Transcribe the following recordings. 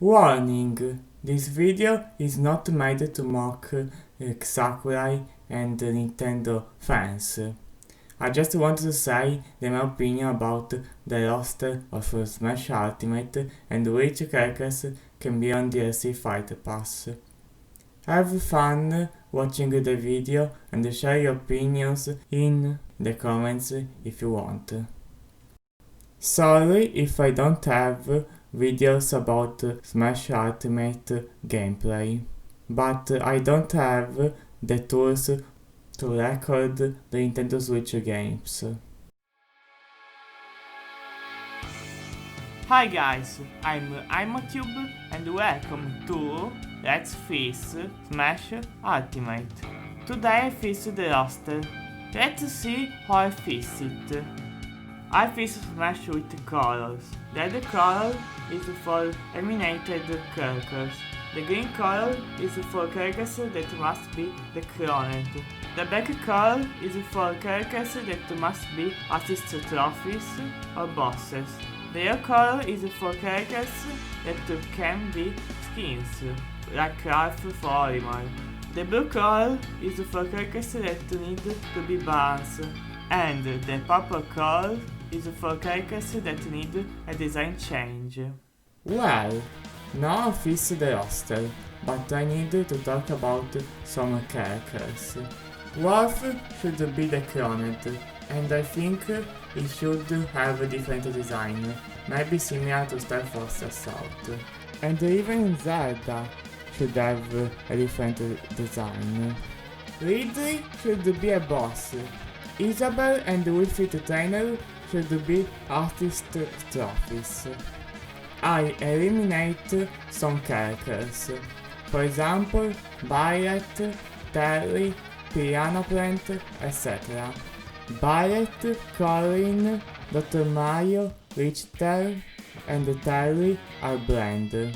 Warning! This video is not made to mock Sakurai and Nintendo fans. I just wanted to say my opinion about the roster of Smash Ultimate and which characters can be on DLC Fightet Pass. Have fun watching the video and share your opinions in the comments if you want. Sorry if I don't have videos about Smash Ultimate gameplay, but I don't have the tools to record the Nintendo Switch games. Hi guys, I'm Unpopular and welcome to Let's Face Smash Ultimate. Today I face the roster. Let's see how I face it. I face Smash with colors. The red color is for eliminated characters. The green color is for characters that must be decloned. The black color is for characters that must be assist trophies or bosses. The yellow color is for characters that can be skins, like Ralph for Olimar. The blue color is for characters that need to be balanced, and the purple color is for characters that need a design change. Well, now I face the roster, but I need to talk about some characters. Wolf should be decloned, and I think he should have a different design, maybe similar to Star Force Assault. And even Zelda should have a different design. Ridley should be a boss. Isabel and Wii Fit Trainer should be artist trophies. I eliminate some characters, for example Barret, Terry, Piranha Plant, etc. Barret, Colin, Dr. Mario, Richter, and Terry are bland.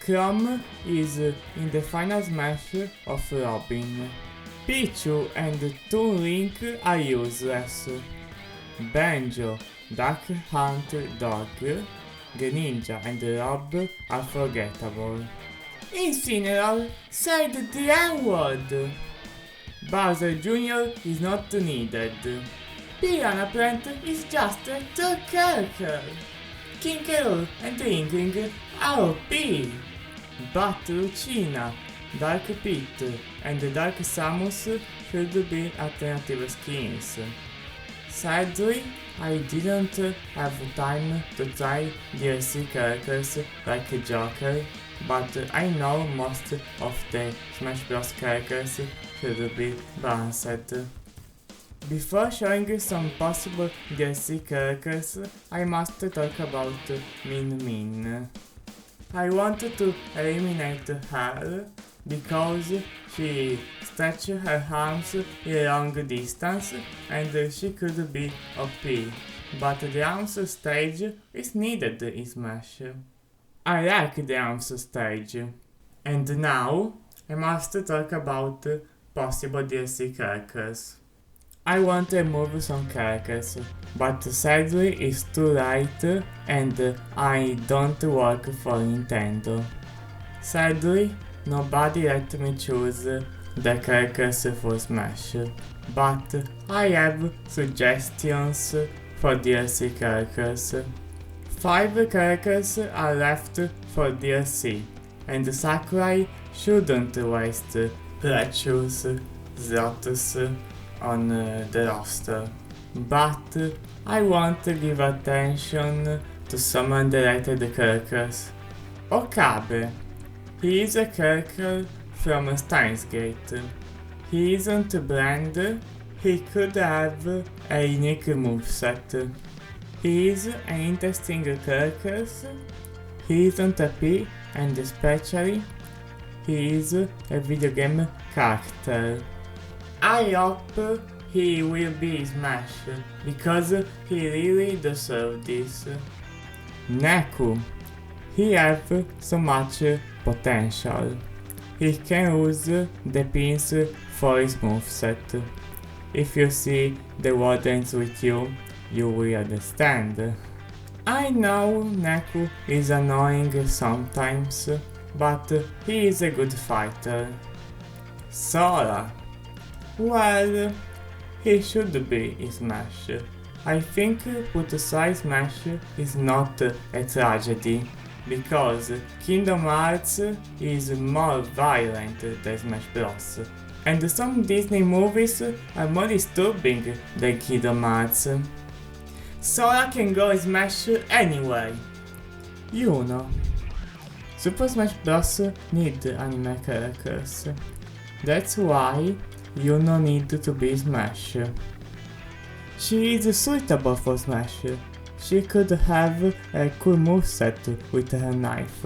Chrome is in the final smash of Robin. Pichu and Toon Link are useless. Banjo, Duck Hunt Dog, Greninja and Rob are forgettable. Incineroar said the N-word. Bowser Jr. is not needed. Piranha Plant is just a third character. King K. Rool and Inkling are OP. But Lucina, Dark Pit and Dark Samus should be alternative skins. Sadly, I didn't have time to try DLC characters like Joker, but I know most of the Smash Bros characters should be balanced. Before showing some possible DLC characters, I must talk about Min Min. I wanted to eliminate her because she stretches her arms a long distance and she could be OP, but the arms stage is needed in Smash. I like the arms stage. And now I must talk about possible DLC characters. I want to remove some characters, but sadly it's too late and I don't work for Nintendo. Sadly, nobody let me choose the characters for Smash, but I have suggestions for DLC characters. 5 characters are left for DLC, and Sakurai shouldn't waste precious slots on the roster. But I want to give attention to some underrated characters. Okabe. He is a character from Steins Gate. He isn't bland, he could have a unique moveset. He is an interesting character, he isn't OP, and especially, he is a video game character. I hope he will be Smash, because he really deserves this. Neku. He has so much potential. He can use the pins for his moveset. If you see the Wardens with you, you will understand. I know Neku is annoying sometimes, but he is a good fighter. Sora. Well, he should be in Smash. I think put aside Smash is not a tragedy, because Kingdom Hearts is more violent than Smash Bros. And some Disney movies are more disturbing than Kingdom Hearts. Sora can go in Smash anyway. You know. Super Smash Bros. Need anime characters. That's why Yuno need to be Smash. She is suitable for Smash. She could have a cool moveset with her knife.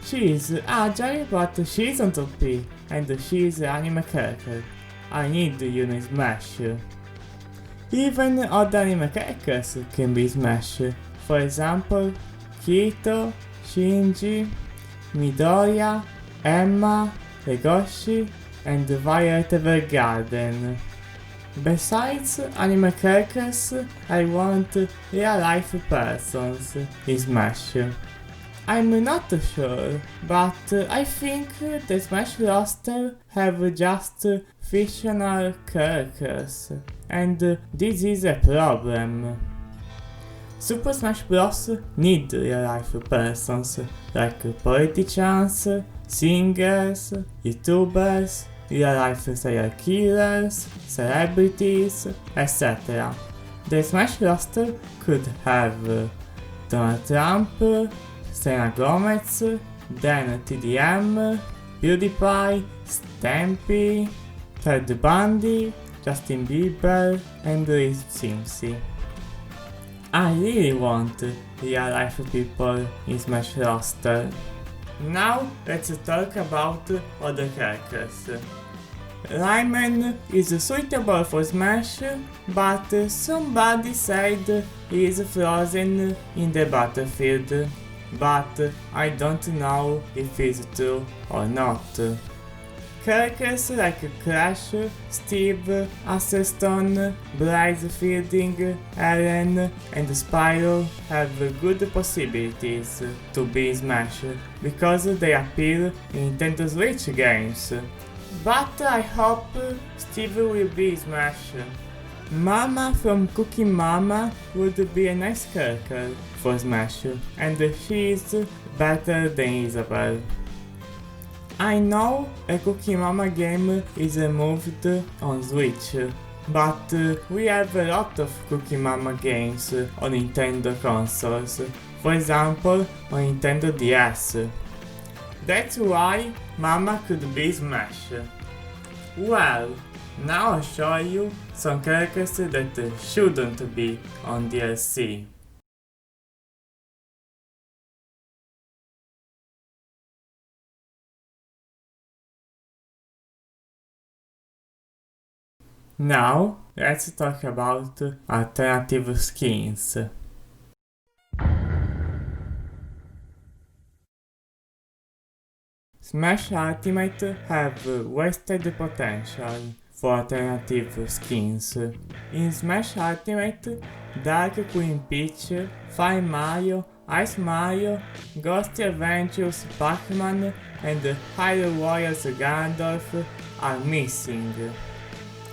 She is agile, but she isn't OP, and she is an anime character. I need Yuno in Smash. Even other anime characters can be Smash. For example, Kirito, Shinji, Midoriya, Emma, Legoshi, and Violet Evergarden. Besides anime characters, I want real-life persons in Smash. I'm not sure, but I think the Smash roster have just fictional characters, and this is a problem. Super Smash Bros. Need real-life persons, like politicians, singers, YouTubers, real-life serial killers, celebrities, etc. The Smash roster could have Donald Trump, Selena Gomez, then TDM, PewDiePie, Stampy, Ted Bundy, Justin Bieber, and Reese Simpson. I really want real-life people in Smash roster. Now let's talk about other characters. Rayman is suitable for Smash, but somebody said he is frozen in the battlefield. But I don't know if it's true or not. Characters like Crash, Steve, Acerstone, Blaze Fielding, Ellen, and Spyro have good possibilities to be in Smash because they appear in Nintendo Switch games. But I hope Steve will be in Smash. Mama from Cookie Mama would be a nice character for Smash, and she is better than Isabelle. I know a Cookie Mama game is moved on Switch, but we have a lot of Cookie Mama games on Nintendo consoles, for example on Nintendo DS. That's why Mama could be Smash. Well, now I'll show you some characters that shouldn't be on DLC. Now, let's talk about alternative skins. Smash Ultimate have wasted potential for alternative skins. In Smash Ultimate, Dark Queen Peach, Fire Mario, Ice Mario, Ghostly Adventures Pac-Man, and Hyrule Warriors Ganondorf are missing.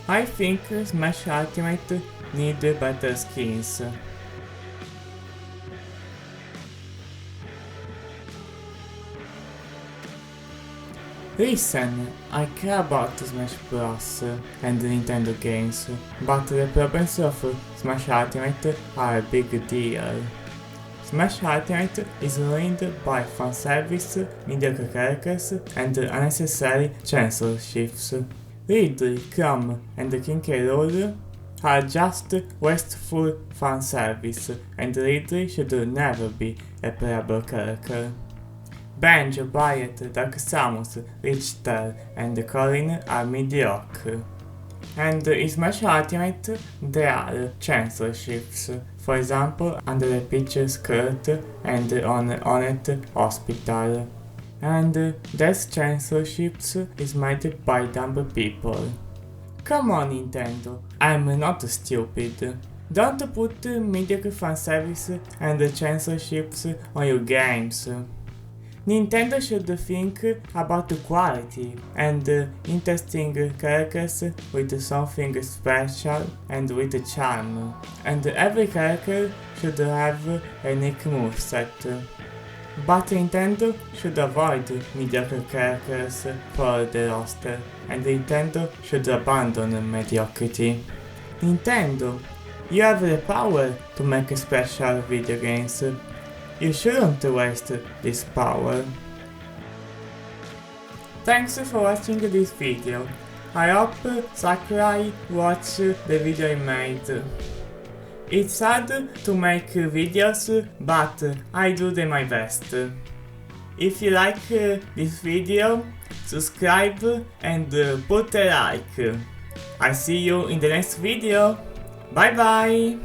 I think Smash Ultimate need better skins. Listen, I care about Smash Bros. And Nintendo games, but the problems of Smash Ultimate are a big deal. Smash Ultimate is ruined by fanservice, mediocre characters, and unnecessary censorships. Ridley, Chrome, and King K. Rool are just wasteful fanservice, and Ridley should never be a playable character. Banjo, Bayet, Dark Samus, Richter, and Colin are mediocre. And in Smash Ultimate there are censorships, for example under the Peach's skirt and on Onet Hospital. And these censorships is made by dumb people. Come on Nintendo, I'm not stupid. Don't put mediocre fan service and censorships on your games. Nintendo should think about the quality and interesting characters with something special and with charm, and every character should have a unique moveset. But Nintendo should avoid mediocre characters for the roster, and Nintendo should abandon mediocrity. Nintendo, you have the power to make special video games. You shouldn't waste this power. Thanks for watching this video. I hope Sakurai watched the video I made. It's hard to make videos, but I do my best. If you like this video, subscribe and put a like. I see you in the next video. Bye bye!